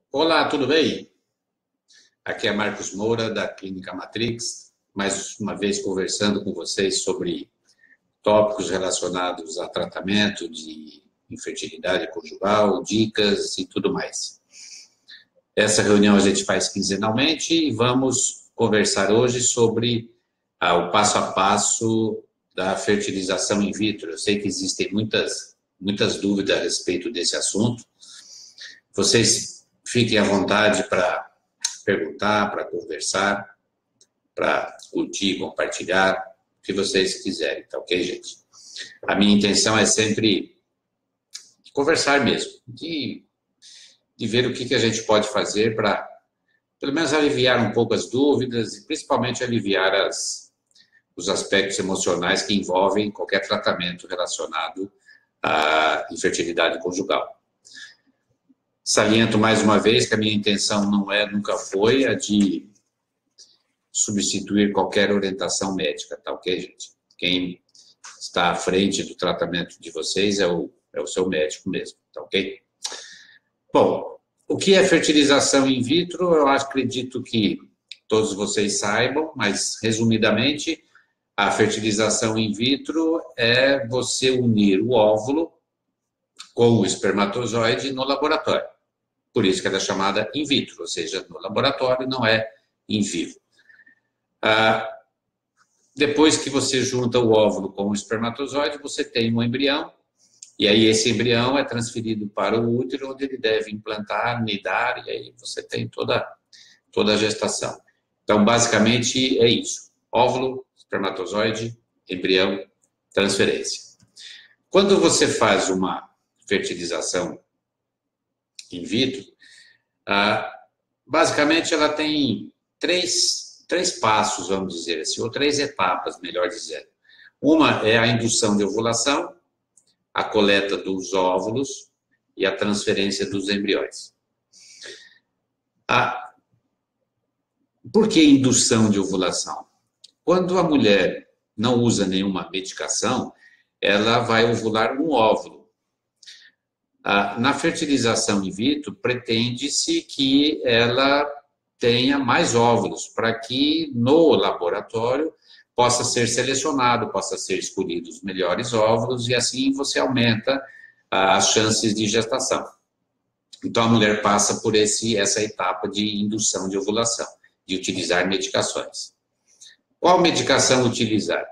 Olá, tudo bem? Aqui é Marcos Moura, da Clínica Matrix, mais uma vez conversando com vocês sobre tópicos relacionados a tratamento de infertilidade conjugal, dicas e tudo mais. Essa reunião a gente faz quinzenalmente e vamos conversar hoje sobre o passo a passo da fertilização in vitro. Eu sei que existem muitas dúvidas a respeito desse assunto. Vocês fiquem à vontade para perguntar, para conversar, para curtir, compartilhar, o que vocês quiserem, tá ok, gente? A minha intenção é sempre conversar mesmo, de ver o que a gente pode fazer para, pelo menos, aliviar um pouco as dúvidas e, principalmente, aliviar os aspectos emocionais que envolvem qualquer tratamento relacionado à infertilidade conjugal. Saliento mais uma vez que a minha intenção nunca foi a de substituir qualquer orientação médica, tá ok, gente? Quem está à frente do tratamento de vocês é o seu médico mesmo, tá ok? Bom, o que é fertilização in vitro? Eu acredito que todos vocês saibam, mas resumidamente, a fertilização in vitro é você unir o óvulo com o espermatozoide no laboratório. Por isso que ela é chamada in vitro, ou seja, no laboratório, não é in vivo. Depois que você junta o óvulo com o espermatozoide, você tem um embrião, e aí esse embrião é transferido para o útero, onde ele deve implantar, nidar, e aí você tem toda a gestação. Então, basicamente, é isso. Óvulo, espermatozoide, embrião, transferência. Quando você faz uma fertilização in vitro, basicamente ela tem três passos, vamos dizer assim, ou três etapas, melhor dizendo. Uma é a indução de ovulação, a coleta dos óvulos e a transferência dos embriões. Por que indução de ovulação? Quando a mulher não usa nenhuma medicação, ela vai ovular um óvulo. Na fertilização in vitro, pretende-se que ela tenha mais óvulos, para que no laboratório possa ser selecionado, possa ser escolhido os melhores óvulos, e assim você aumenta as chances de gestação. Então, a mulher passa por essa etapa de indução de ovulação, de utilizar medicações. Qual medicação utilizar?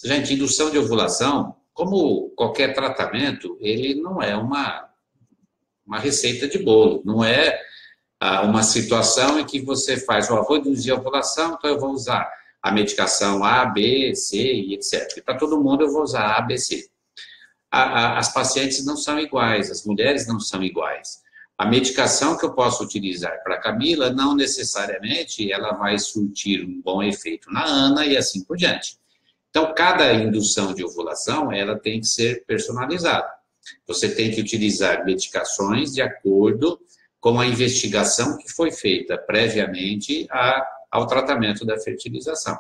Gente, indução de ovulação, como qualquer tratamento, ele não é uma receita de bolo, não é uma situação em que você faz, vou induzir a ovulação, então eu vou usar a medicação A, B, C e etc. E para todo mundo eu vou usar A, B, C. As pacientes não são iguais, as mulheres não são iguais. A medicação que eu posso utilizar para a Camila, não necessariamente ela vai surtir um bom efeito na Ana e assim por diante. Então, cada indução de ovulação, ela tem que ser personalizada. Você tem que utilizar medicações de acordo com a investigação que foi feita previamente ao tratamento da fertilização.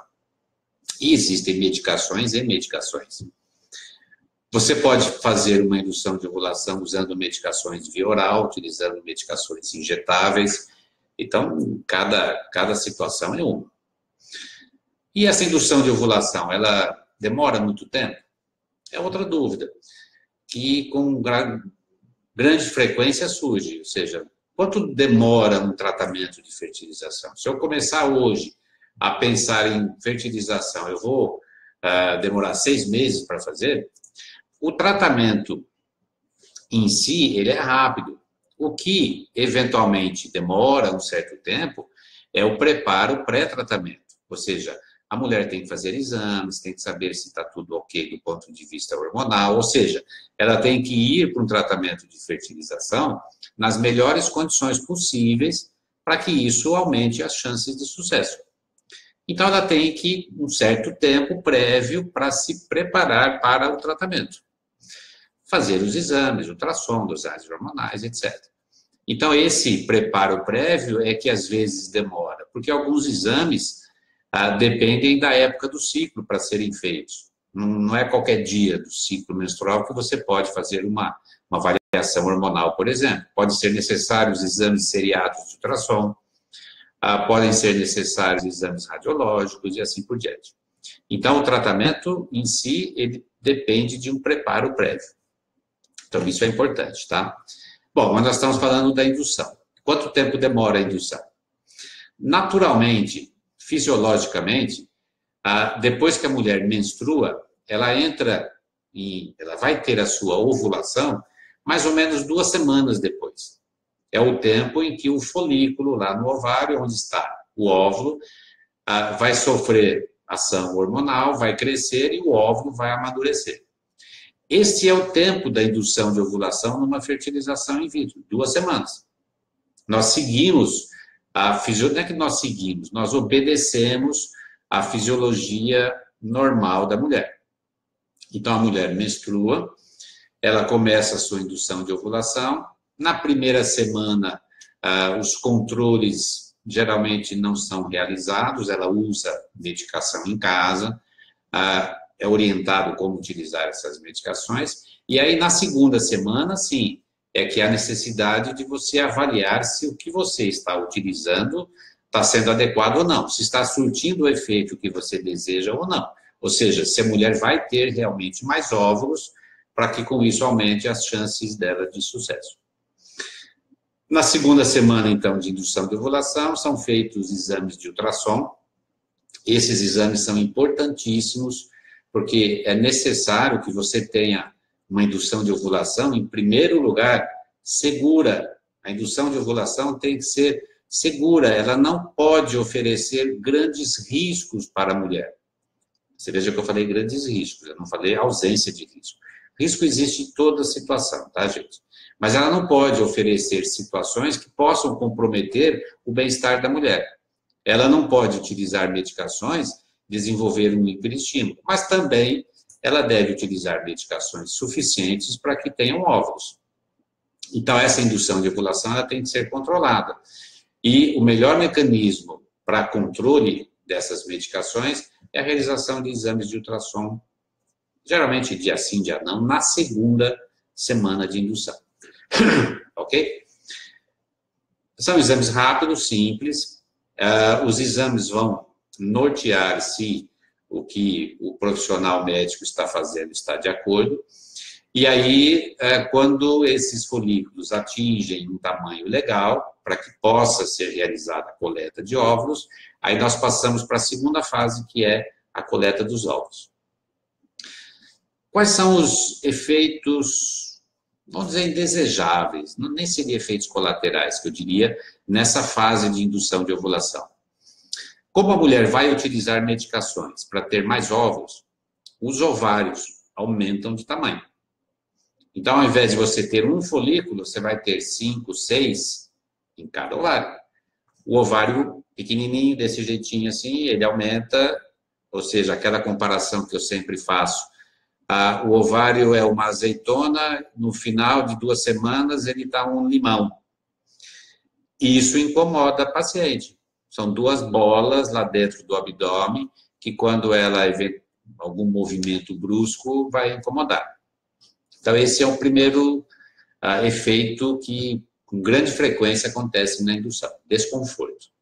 E existem medicações e medicações. Você pode fazer uma indução de ovulação usando medicações via oral, utilizando medicações injetáveis. Então, cada situação é uma. E essa indução de ovulação, ela demora muito tempo? É outra dúvida, que com grande frequência surge, ou seja, quanto demora um tratamento de fertilização? Se eu começar hoje a pensar em fertilização, eu vou demorar 6 meses para fazer? O tratamento em si, ele é rápido. O que, eventualmente, demora um certo tempo é o preparo pré-tratamento, ou seja, a mulher tem que fazer exames, tem que saber se está tudo ok do ponto de vista hormonal, ou seja, ela tem que ir para um tratamento de fertilização nas melhores condições possíveis para que isso aumente as chances de sucesso. Então, ela tem que um certo tempo prévio para se preparar para o tratamento. Fazer os exames, ultrassom, dosagens hormonais, etc. Então, esse preparo prévio é que às vezes demora, porque alguns exames dependem da época do ciclo para serem feitos. Não é qualquer dia do ciclo menstrual que você pode fazer uma avaliação avaliação hormonal, por exemplo. Pode ser necessários exames seriados de ultrassom, podem ser necessários exames radiológicos e assim por diante. Então, o tratamento em si, ele depende de um preparo prévio. Então, isso é importante, tá? Bom, mas nós estamos falando da indução. Quanto tempo demora a indução? Naturalmente, fisiologicamente, depois que a mulher menstrua, ela vai ter a sua ovulação mais ou menos 2 semanas depois. É o tempo em que o folículo, lá no ovário, onde está o óvulo, vai sofrer ação hormonal, vai crescer e o óvulo vai amadurecer. Este é o tempo da indução de ovulação numa fertilização in vitro, 2 semanas. Nós seguimos não é que nós seguimos, nós obedecemos a fisiologia normal da mulher. Então, a mulher menstrua, ela começa a sua indução de ovulação. Na primeira semana, os controles geralmente não são realizados, ela usa medicação em casa, é orientado como utilizar essas medicações. E aí, na segunda semana, sim, é que há necessidade de você avaliar se o que você está utilizando está sendo adequado ou não, se está surtindo o efeito que você deseja ou não. Ou seja, se a mulher vai ter realmente mais óvulos, para que com isso aumente as chances dela de sucesso. Na segunda semana, então, de indução de ovulação, são feitos exames de ultrassom. Esses exames são importantíssimos, porque é necessário que você tenha uma indução de ovulação, em primeiro lugar, segura. A indução de ovulação tem que ser segura, ela não pode oferecer grandes riscos para a mulher. Você veja que eu falei grandes riscos, eu não falei ausência de risco. Risco existe em toda situação, tá, gente? Mas ela não pode oferecer situações que possam comprometer o bem-estar da mulher. Ela não pode utilizar medicações, desenvolver um hiperestímulo, mas também ela deve utilizar medicações suficientes para que tenham óvulos. Então, essa indução de ovulação ela tem que ser controlada. E o melhor mecanismo para controle dessas medicações é a realização de exames de ultrassom, geralmente dia sim, dia não, na segunda semana de indução. Ok? São exames rápidos, simples. Os exames vão nortear se o que o profissional médico está fazendo está de acordo. E aí, quando esses folículos atingem um tamanho legal, para que possa ser realizada a coleta de óvulos, aí nós passamos para a segunda fase, que é a coleta dos óvulos. Quais são os efeitos, vamos dizer, indesejáveis, nem seria efeitos colaterais, que eu diria, nessa fase de indução de ovulação? Como a mulher vai utilizar medicações para ter mais óvulos, os ovários aumentam de tamanho. Então, ao invés de você ter um folículo, você vai ter 5, 6 em cada ovário. O ovário pequenininho, desse jeitinho assim, ele aumenta, ou seja, aquela comparação que eu sempre faço. O ovário é uma azeitona, no final de 2 semanas ele está um limão. Isso incomoda a paciente. São 2 bolas lá dentro do abdômen, que quando ela vê algum movimento brusco, vai incomodar. Então, esse é o primeiro efeito que, com grande frequência, acontece na indução, desconforto.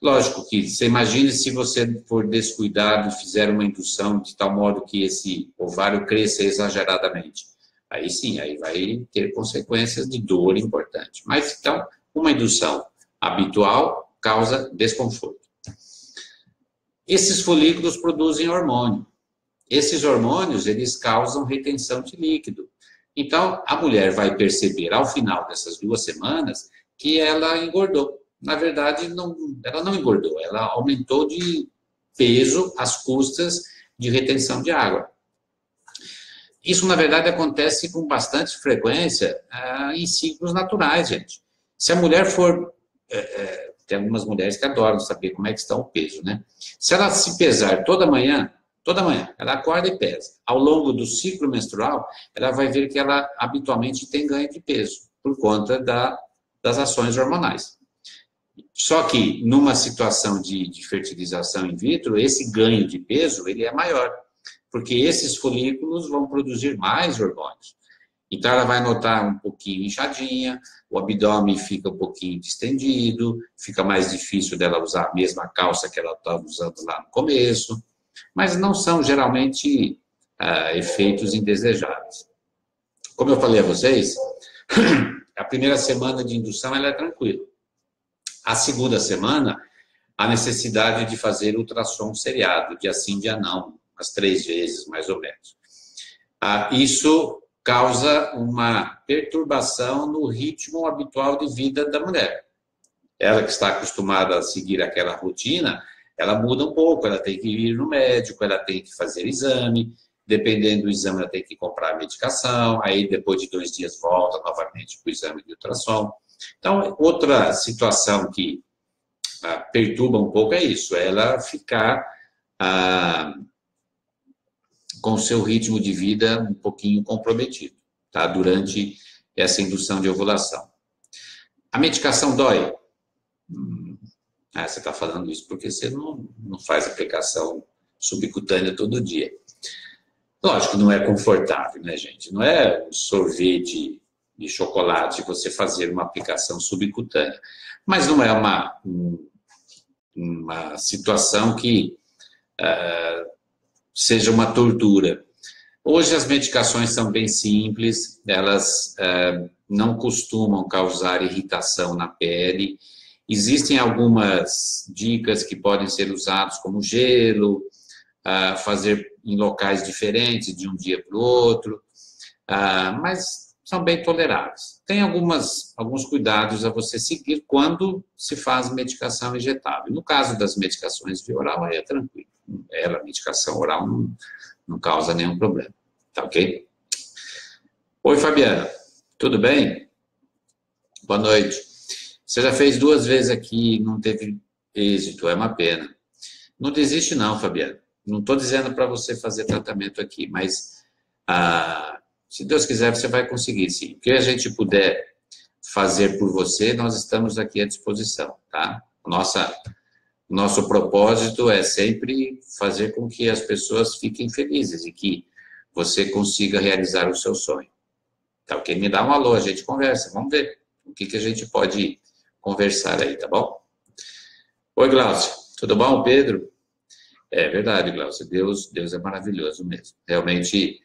Lógico que, você imagine se você for descuidado e fizer uma indução de tal modo que esse ovário cresça exageradamente. Aí sim, aí vai ter consequências de dor importante. Mas, então, uma indução habitual causa desconforto. Esses folículos produzem hormônio. Esses hormônios, eles causam retenção de líquido. Então, a mulher vai perceber, ao final dessas 2 semanas, que ela engordou. Na verdade, ela não engordou, ela aumentou de peso às custas de retenção de água. Isso, na verdade, acontece com bastante frequência em ciclos naturais, gente. Se a mulher for... tem algumas mulheres que adoram saber como é que está o peso, né? Se ela se pesar toda manhã, ela acorda e pesa. Ao longo do ciclo menstrual, ela vai ver que ela habitualmente tem ganho de peso, por conta das ações hormonais. Só que, numa situação de fertilização in vitro, esse ganho de peso ele é maior, porque esses folículos vão produzir mais hormônios. Então, ela vai notar um pouquinho inchadinha, o abdômen fica um pouquinho distendido, fica mais difícil dela usar a mesma calça que ela estava usando lá no começo, mas não são geralmente efeitos indesejáveis. Como eu falei a vocês, a primeira semana de indução ela é tranquila. A segunda semana, a necessidade de fazer ultrassom seriado, dia sim, dia não, umas 3 vezes, mais ou menos. Isso causa uma perturbação no ritmo habitual de vida da mulher. Ela que está acostumada a seguir aquela rotina, ela muda um pouco, ela tem que ir no médico, ela tem que fazer exame, dependendo do exame, ela tem que comprar medicação, aí depois de 2 dias volta novamente para o exame de ultrassom. Então, outra situação que perturba um pouco é isso, ela ficar com o seu ritmo de vida um pouquinho comprometido, tá? Durante essa indução de ovulação. A medicação dói? Você está falando isso porque você não faz aplicação subcutânea todo dia. Lógico que não é confortável, né, gente? Não é um sorvete de chocolate você fazer uma aplicação subcutânea. Mas não é uma situação que seja uma tortura. Hoje as medicações são bem simples, elas não costumam causar irritação na pele. Existem algumas dicas que podem ser usadas, como gelo, fazer em locais diferentes, de um dia para o outro, mas são bem toleráveis. Tem alguns cuidados a você seguir quando se faz medicação injetável. No caso das medicações via oral, aí é tranquilo. A medicação oral não causa nenhum problema, tá ok? Oi, Fabiana, tudo bem? Boa noite. Você já fez 2 vezes aqui e não teve êxito, é uma pena. Não desiste não, Fabiana. Não estou dizendo para você fazer tratamento aqui, mas se Deus quiser, você vai conseguir, sim. O que a gente puder fazer por você, nós estamos aqui à disposição, tá? Nosso propósito é sempre fazer com que as pessoas fiquem felizes e que você consiga realizar o seu sonho. Tá ok? Me dá um alô, a gente conversa, vamos ver o que a gente pode conversar aí, tá bom? Oi, Glaucio, tudo bom, Pedro? É verdade, Glaucio, Deus é maravilhoso mesmo. Realmente,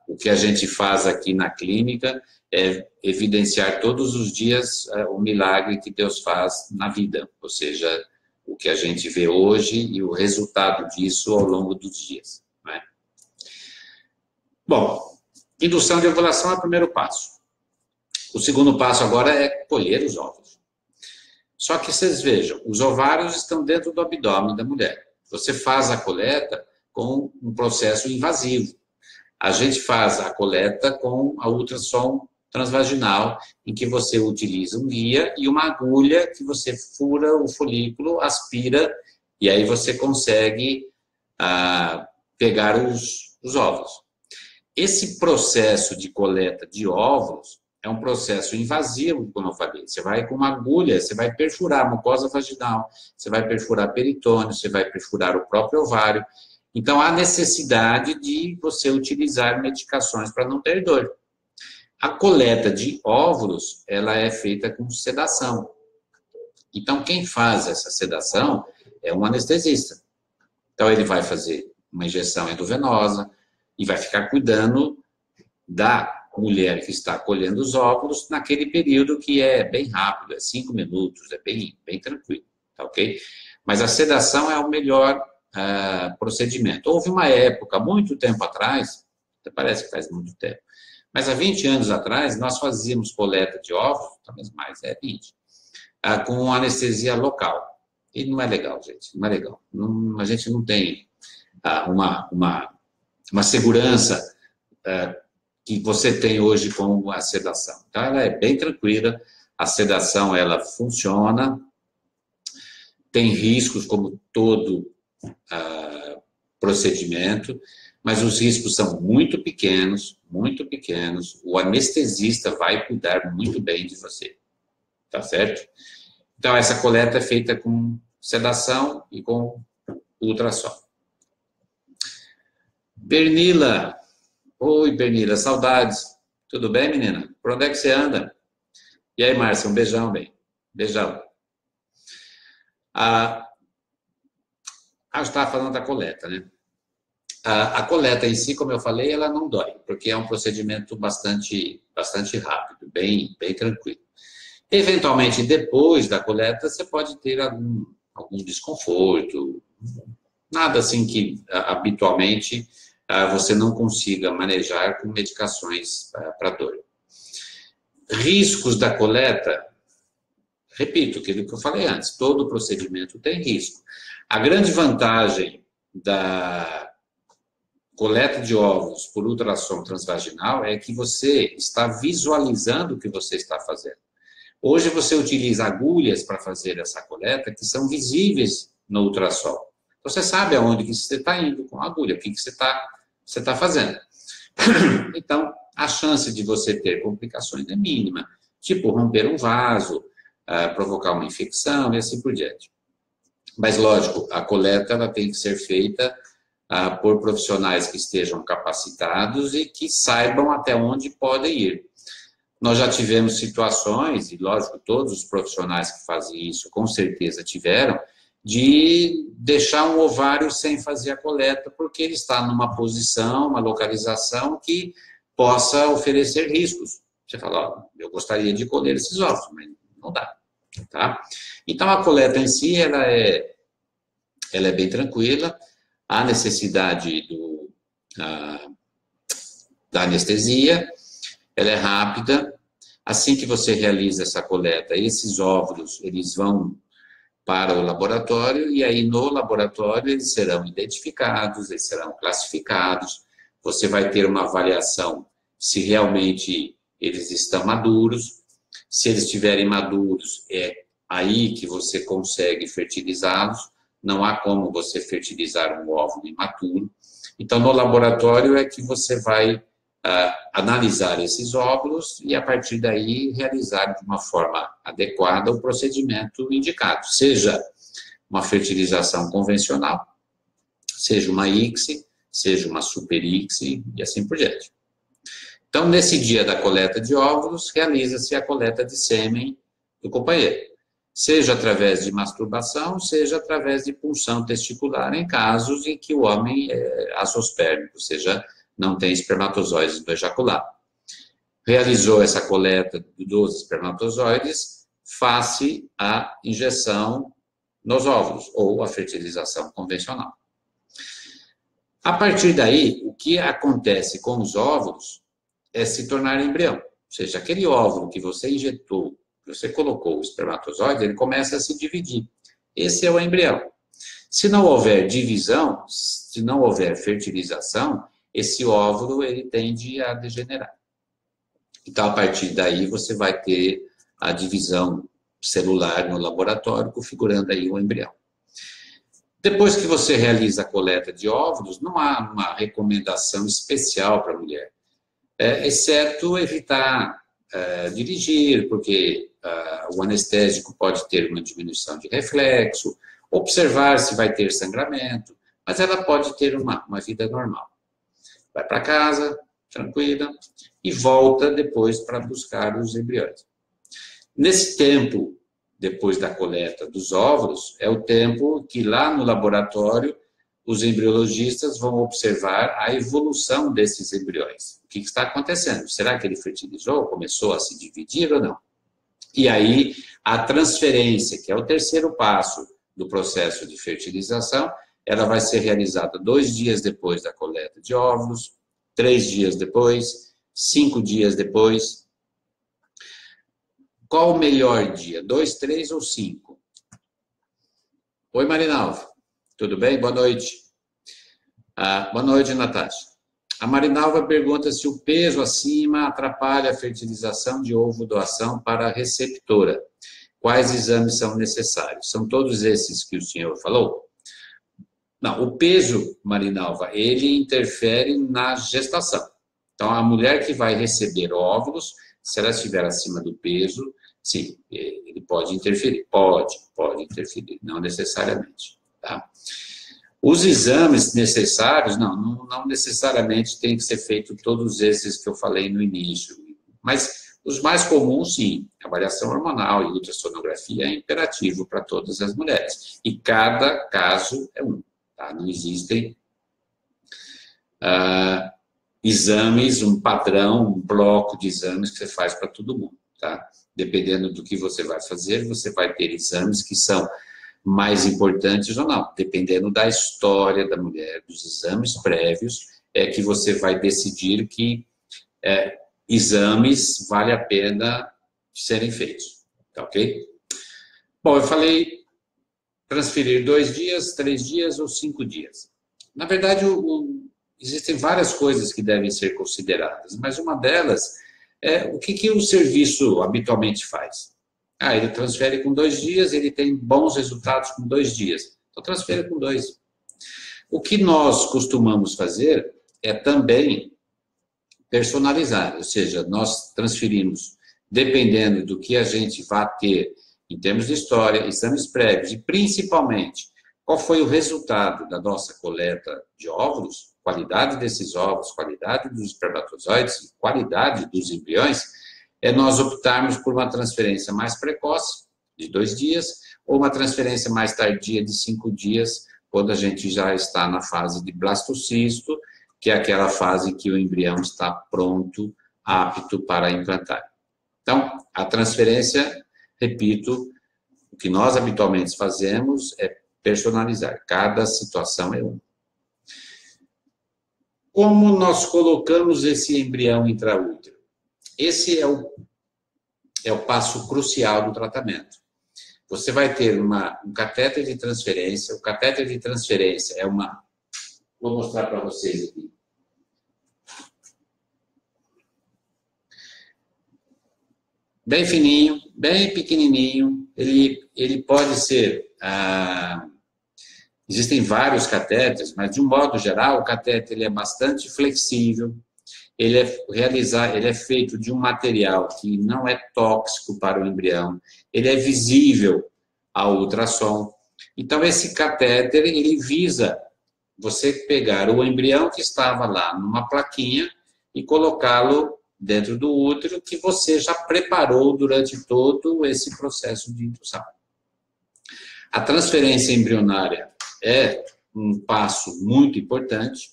o que a gente faz aqui na clínica é evidenciar todos os dias o milagre que Deus faz na vida, ou seja, o que a gente vê hoje e o resultado disso ao longo dos dias. Né? Bom, indução de ovulação é o primeiro passo. O segundo passo agora é colher os óvulos. Só que vocês vejam, os ovários estão dentro do abdômen da mulher. Você faz a coleta com um processo invasivo. A gente faz a coleta com a ultrassom transvaginal, em que você utiliza um guia e uma agulha que você fura o folículo, aspira, e aí você consegue pegar os óvulos. Esse processo de coleta de óvulos é um processo invasivo, como eu falei. Você vai com uma agulha, você vai perfurar a mucosa vaginal, você vai perfurar peritônio, você vai perfurar o próprio ovário. Então, há necessidade de você utilizar medicações para não ter dor. A coleta de óvulos, ela é feita com sedação. Então, quem faz essa sedação é um anestesista. Então, ele vai fazer uma injeção endovenosa e vai ficar cuidando da mulher que está colhendo os óvulos naquele período que é bem rápido, é 5 minutos, é bem tranquilo, tá ok? Mas a sedação é o melhor procedimento. Houve uma época, muito tempo atrás, parece que faz muito tempo, mas há 20 anos atrás, nós fazíamos coleta de óvulos, talvez mais, 20, com anestesia local. E não é legal, gente, não é legal. A gente não tem uma segurança que você tem hoje com a sedação. Então, ela é bem tranquila, a sedação, ela funciona, tem riscos como todo procedimento, mas os riscos são muito pequenos, o anestesista vai cuidar muito bem de você, tá certo? Então, essa coleta é feita com sedação e com ultrassom. Bernila, oi Bernila, saudades. Tudo bem, menina? Por onde é que você anda? E aí, Márcia, um beijão, bem. Beijão. Ah, eu estava falando da coleta, né? A coleta em si, como eu falei, ela não dói, porque é um procedimento bastante rápido, bem tranquilo. Eventualmente, depois da coleta, você pode ter algum desconforto, nada assim que habitualmente você não consiga manejar com medicações para dor. Riscos da coleta, repito aquilo que eu falei antes, todo procedimento tem risco. A grande vantagem da coleta de óvulos por ultrassom transvaginal é que você está visualizando o que você está fazendo. Hoje você utiliza agulhas para fazer essa coleta que são visíveis no ultrassom. Você sabe aonde que você está indo com a agulha, o que você está fazendo. Então, a chance de você ter complicações é mínima, tipo romper um vaso, provocar uma infecção e assim por diante. Mas, lógico, a coleta ela tem que ser feita por profissionais que estejam capacitados e que saibam até onde podem ir. Nós já tivemos situações, e lógico, todos os profissionais que fazem isso com certeza tiveram, de deixar um ovário sem fazer a coleta, porque ele está numa posição, uma localização que possa oferecer riscos. Você fala, ó, eu gostaria de colher esses ovos, mas não dá, tá? Então, a coleta em si, ela é bem tranquila, há necessidade da anestesia, ela é rápida. Assim que você realiza essa coleta, esses óvulos, eles vão para o laboratório, e aí no laboratório eles serão identificados, eles serão classificados, você vai ter uma avaliação se realmente eles estão maduros. Se eles estiverem maduros, é aí que você consegue fertilizá-los. Não há como você fertilizar um óvulo imaturo. Então, no laboratório é que você vai analisar esses óvulos e, a partir daí, realizar de uma forma adequada o procedimento indicado. Seja uma fertilização convencional, seja uma ICSI, seja uma super ICSI e assim por diante. Então, nesse dia da coleta de óvulos, realiza-se a coleta de sêmen do companheiro, seja através de masturbação, seja através de punção testicular, em casos em que o homem é azospérmico, ou seja, não tem espermatozoides no ejaculado. Realizou essa coleta dos espermatozoides, face à injeção nos óvulos, ou a fertilização convencional. A partir daí, o que acontece com os óvulos é se tornar embrião. Ou seja, aquele óvulo que você injetou, que você colocou o espermatozoide, ele começa a se dividir. Esse é o embrião. Se não houver divisão, se não houver fertilização, esse óvulo ele tende a degenerar. Então, a partir daí, você vai ter a divisão celular no laboratório, configurando aí o embrião. Depois que você realiza a coleta de óvulos, não há uma recomendação especial para a mulher, exceto evitar dirigir, porque o anestésico pode ter uma diminuição de reflexo, observar se vai ter sangramento, mas ela pode ter uma vida normal. Vai para casa, tranquila, e volta depois para buscar os embriões. Nesse tempo, depois da coleta dos óvulos, é o tempo que lá no laboratório os embriologistas vão observar a evolução desses embriões. O que está acontecendo? Será que ele fertilizou, começou a se dividir ou não? E aí, a transferência, que é o terceiro passo do processo de fertilização, ela vai ser realizada 2 dias depois da coleta de óvulos, 3 dias depois, 5 dias depois. Qual o melhor dia? 2, 3 ou 5? Oi, Marinalva. Tudo bem? Boa noite. Boa noite, Natasha. A Marinalva pergunta se o peso acima atrapalha a fertilização de ovo-doação para a receptora. Quais exames são necessários? São todos esses que o senhor falou? Não, o peso, Marinalva, ele interfere na gestação. Então, a mulher que vai receber óvulos, se ela estiver acima do peso, sim, ele pode interferir. Pode interferir, não necessariamente. Tá? Os exames necessários, não necessariamente tem que ser feito todos esses que eu falei no início. Mas os mais comuns, sim, avaliação hormonal e ultrassonografia é imperativo para todas as mulheres. E cada caso é um, tá? Não existem exames, um padrão, um bloco de exames que você faz para todo mundo, tá? Dependendo do que você vai fazer, você vai ter exames que são mais importantes ou não. Dependendo da história da mulher, dos exames prévios, é que você vai decidir que exames vale a pena serem feitos, tá ok? Bom, eu falei transferir 2 dias, 3 dias ou 5 dias. Na verdade, existem várias coisas que devem ser consideradas, mas uma delas é o que o serviço habitualmente faz. Ele transfere com 2 dias, ele tem bons resultados com 2 dias. Então, transfere com 2. O que nós costumamos fazer é também personalizar, ou seja, nós transferimos, dependendo do que a gente vai ter em termos de história, exames prévios e, principalmente, qual foi o resultado da nossa coleta de óvulos, qualidade desses óvulos, qualidade dos espermatozoides e qualidade dos embriões, nós optarmos por uma transferência mais precoce, de 2 dias, ou uma transferência mais tardia, de 5 dias, quando a gente já está na fase de blastocisto, que é aquela fase em que o embrião está pronto, apto para implantar. Então, a transferência, repito, o que nós habitualmente fazemos é personalizar. Cada situação é uma. Como nós colocamos esse embrião intraútero? Esse é o passo crucial do tratamento. Você vai ter um catéter de transferência. O catéter de transferência é uma... Vou mostrar para vocês aqui. Bem fininho, bem pequenininho. Ele pode ser... Existem vários catéteres, mas de um modo geral, o catéter ele é bastante flexível. Ele é feito de um material que não é tóxico para o embrião. Ele é visível ao ultrassom. Então, esse catéter, ele visa você pegar o embrião que estava lá numa plaquinha e colocá-lo dentro do útero que você já preparou durante todo esse processo de indução. A transferência embrionária é um passo muito importante,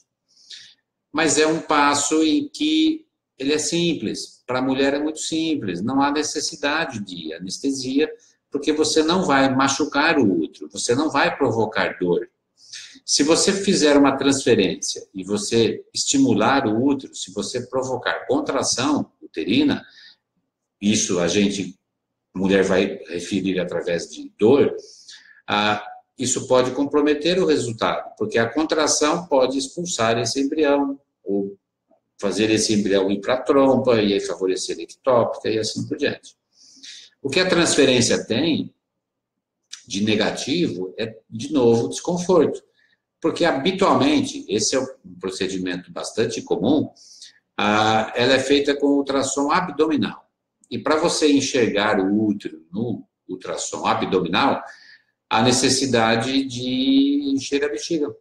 mas é um passo em que ele é simples. Para a mulher é muito simples, não há necessidade de anestesia, porque você não vai machucar o útero, você não vai provocar dor. Se você fizer uma transferência e você estimular o útero, se você provocar contração uterina, isso a mulher vai referir através de dor, isso pode comprometer o resultado, porque a contração pode expulsar esse embrião, ou fazer esse embrião ir para a trompa, e aí favorecer a ectópica, e assim por diante. O que a transferência tem de negativo é, de novo, desconforto. Porque, habitualmente, esse é um procedimento bastante comum, ela é feita com ultrassom abdominal. E para você enxergar o útero no ultrassom abdominal, há necessidade de encher a bexiga.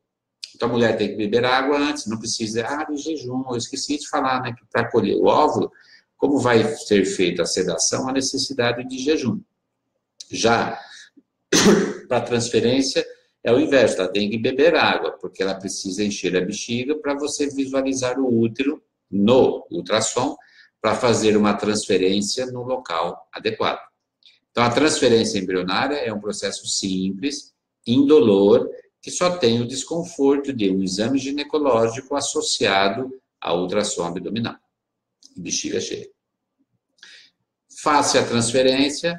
Então, a mulher tem que beber água antes, não precisa, de jejum. Eu esqueci de falar, né, que para colher o óvulo, como vai ser feita a sedação, há necessidade de jejum. Já para a transferência, é o inverso, ela tem que beber água, porque ela precisa encher a bexiga para você visualizar o útero no ultrassom, para fazer uma transferência no local adequado. Então, a transferência embrionária é um processo simples, indolor, que só tem o desconforto de um exame ginecológico associado ao ultrassom abdominal. Bexiga cheia. Faça a transferência,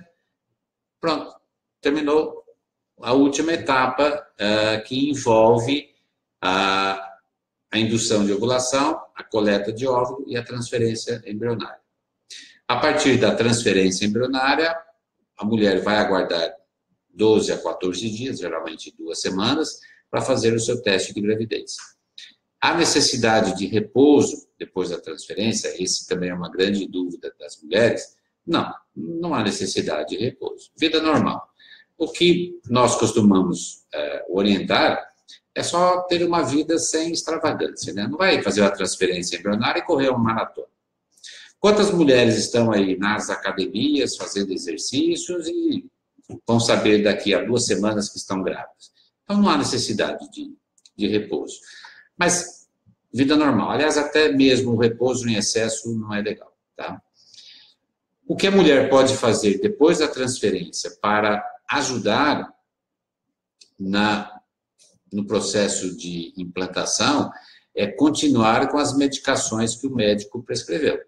pronto, terminou a última etapa que envolve a indução de ovulação, a coleta de óvulo e a transferência embrionária. A partir da transferência embrionária, a mulher vai aguardar 12 a 14 dias, geralmente 2 semanas, para fazer o seu teste de gravidez. A necessidade de repouso depois da transferência, esse também é uma grande dúvida das mulheres, não há necessidade de repouso. Vida normal. O que nós costumamos orientar é só ter uma vida sem extravagância, né? Não vai fazer uma transferência embrionária e correr uma maratona. Quantas mulheres estão aí nas academias fazendo exercícios e vão saber daqui a 2 semanas que estão grávidas? Então, não há necessidade de repouso. Mas, vida normal. Aliás, até mesmo o repouso em excesso não é legal, tá? O que a mulher pode fazer depois da transferência para ajudar no processo de implantação é continuar com as medicações que o médico prescreveu.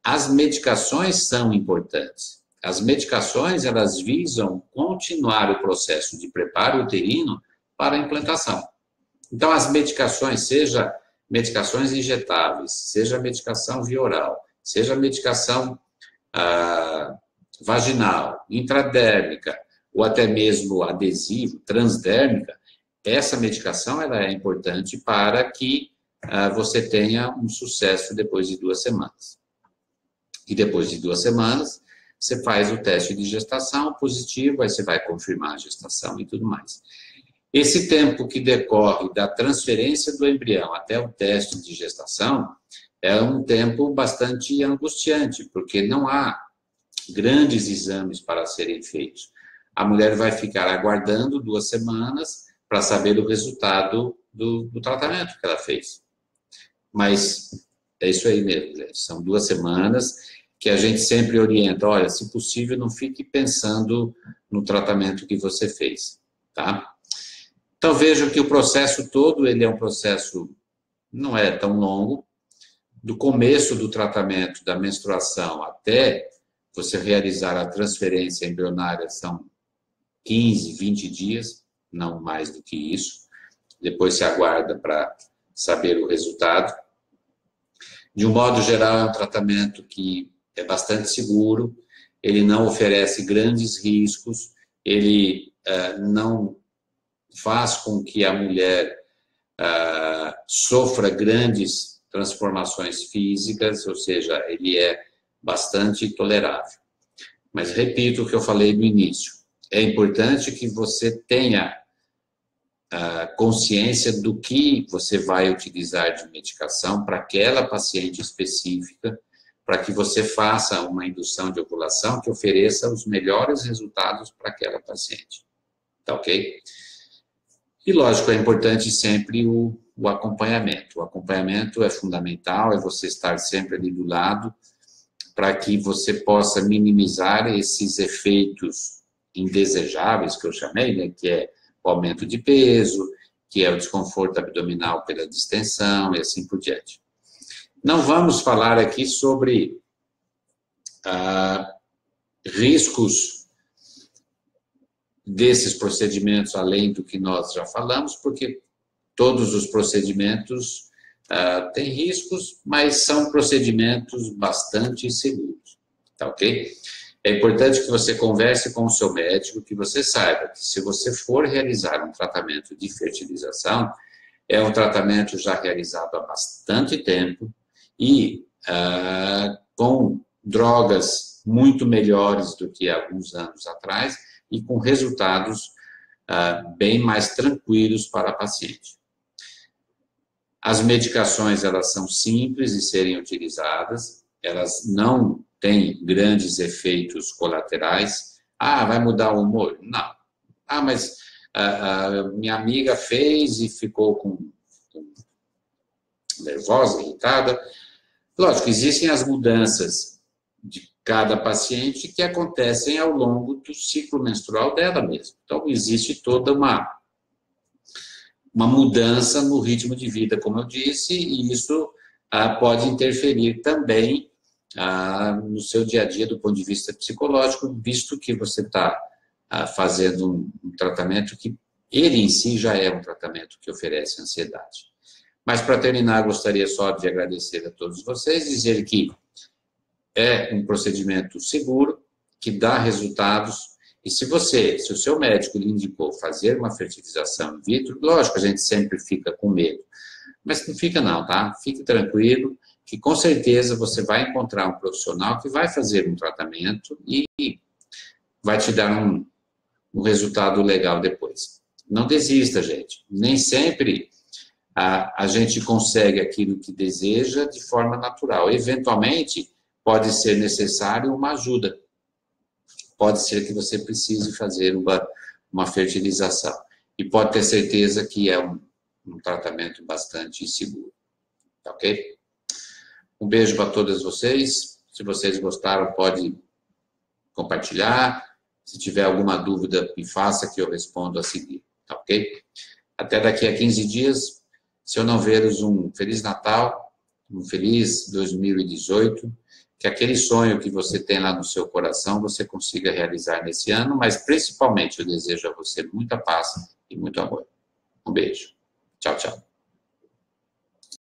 As medicações são importantes. As medicações, elas visam continuar o processo de preparo uterino para a implantação. Então, as medicações, seja medicações injetáveis, seja medicação via oral, seja medicação vaginal, intradérmica, ou até mesmo adesivo, transdérmica, essa medicação ela é importante para que você tenha um sucesso depois de 2 semanas. E depois de 2 semanas, você faz o teste de gestação positivo, aí você vai confirmar a gestação e tudo mais. Esse tempo que decorre da transferência do embrião até o teste de gestação é um tempo bastante angustiante, porque não há grandes exames para serem feitos. A mulher vai ficar aguardando 2 semanas para saber o resultado do tratamento que ela fez. Mas é isso aí mesmo, gente. São 2 semanas que a gente sempre orienta, olha, se possível, não fique pensando no tratamento que você fez, tá? Então, vejam que o processo todo, ele é um processo, não é tão longo, do começo do tratamento da menstruação até você realizar a transferência embrionária são 15, 20 dias, não mais do que isso. Depois se aguarda para saber o resultado. De um modo geral, é um tratamento que é bastante seguro, ele não oferece grandes riscos, ele não faz com que a mulher sofra grandes transformações físicas, ou seja, ele é bastante tolerável. Mas repito o que eu falei no início, é importante que você tenha consciência do que você vai utilizar de medicação para aquela paciente específica, para que você faça uma indução de ovulação que ofereça os melhores resultados para aquela paciente. Tá ok? E, lógico, é importante sempre o acompanhamento. O acompanhamento é fundamental, é você estar sempre ali do lado, para que você possa minimizar esses efeitos indesejáveis, que eu chamei, né, que é o aumento de peso, que é o desconforto abdominal pela distensão e assim por diante. Não vamos falar aqui sobre riscos desses procedimentos, além do que nós já falamos, porque todos os procedimentos têm riscos, mas são procedimentos bastante seguros, tá ok? É importante que você converse com o seu médico, que você saiba que se você for realizar um tratamento de fertilização, é um tratamento já realizado há bastante tempo e com drogas muito melhores do que há alguns anos atrás e com resultados bem mais tranquilos para a paciente. As medicações, elas são simples de serem utilizadas, elas não têm grandes efeitos colaterais. Vai mudar o humor? Não. Mas minha amiga fez e ficou nervosa, irritada. Lógico, existem as mudanças de cada paciente que acontecem ao longo do ciclo menstrual dela mesma. Então, existe toda uma mudança no ritmo de vida, como eu disse, e isso pode interferir também no seu dia a dia do ponto de vista psicológico, visto que você está fazendo um tratamento que ele em si já é um tratamento que oferece ansiedade. Mas, para terminar, gostaria só de agradecer a todos vocês, dizer que é um procedimento seguro, que dá resultados, e se o seu médico lhe indicou fazer uma fertilização in vitro, lógico, a gente sempre fica com medo, mas não fica não, tá? Fique tranquilo, que com certeza você vai encontrar um profissional que vai fazer um tratamento e vai te dar um resultado legal depois. Não desista, gente. Nem sempre a gente consegue aquilo que deseja de forma natural. Eventualmente, pode ser necessário uma ajuda. Pode ser que você precise fazer uma fertilização. E pode ter certeza que é um tratamento bastante seguro. Tá ok? Um beijo para todas vocês. Se vocês gostaram, pode compartilhar. Se tiver alguma dúvida, me faça que eu respondo a seguir. Tá ok? Até daqui a 15 dias. Se eu não veros, um Feliz Natal, um feliz 2018, que aquele sonho que você tem lá no seu coração, você consiga realizar nesse ano, mas principalmente eu desejo a você muita paz e muito amor. Um beijo. Tchau, tchau.